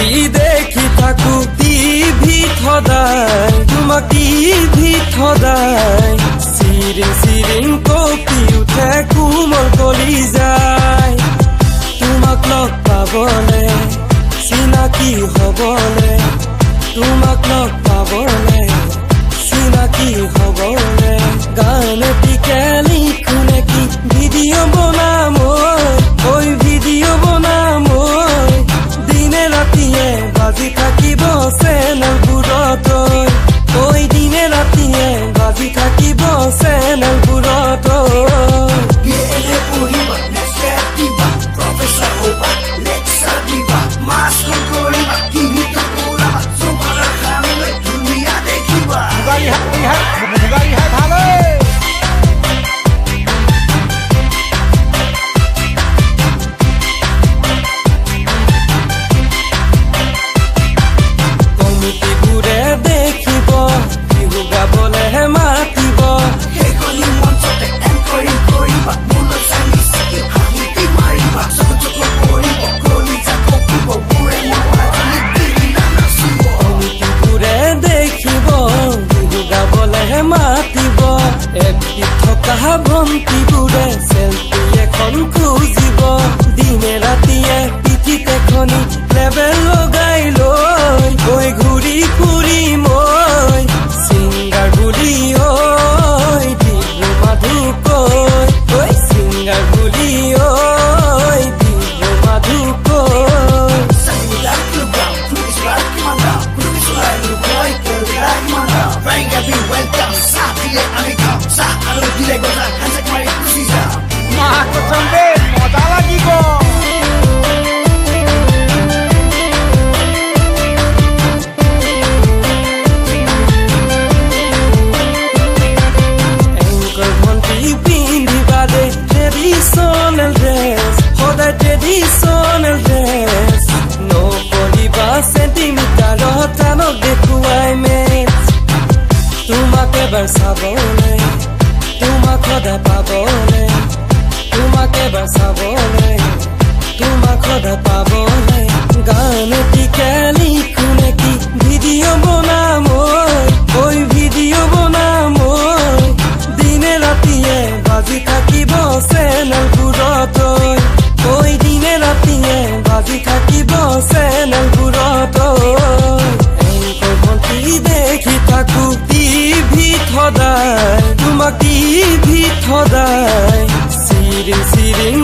ৰাতি দেখি থাকো টিভিত সদায় তোমাক টিভিত সদায় চিৰিং চিৰিং কঁপি উঠে কোমল কলিজাই তোমাক লগ পাবলে চিনাকি হবলে তোমাক লগ পাবলে চিনাকি হবলে গান এটিকে লিখো নেকি ভিডিঅ' বনাম ঐ ভিডিঅ' বনাম দিনে ৰাতিয়ে বাজি থাকিব চেনেলবোৰত ঐ দিনে ৰাতিয়ে বাজি থাকিব চেনেলবোৰত ভন্তিবোৰে চেলফি এখন খুজিব দিনে ৰাতিয়ে পিঠিত এখনি লেবেল লগাই লৈ গৈ ঘূৰি ফুৰি মই চিংগাৰ বুলি ঐ ডিব্ৰু মাধুকৈ ঐ চিংগাৰ বুলি ঐ ডিব্ৰু মাধুকৈ Traditional dress, সদায় traditional dress নকৰিবা চেণ্টিমিটাৰত টানক দেখুৱাই মেচ তোমাক এবাৰ চাবলে তোমাক সদায় পাবলে তোমাক এবাৰ চাবলে তোমাক সদায় পাবলে গান এটিকে লিখো নেকি ভিডিঅ' বনাম ঐ ভিডিঅ' বনাম দিনে ৰাতিয়ে বাজি থাকিব চেনেলবোৰত ঐ দিনে ৰাতিয়ে বাজি থাকিব চেনেলবোৰত এংকৰ ভন্তি দেখি থাকো টিভিত সদায় তোমাক টিভিত সদায় চিৰিং চিৰিং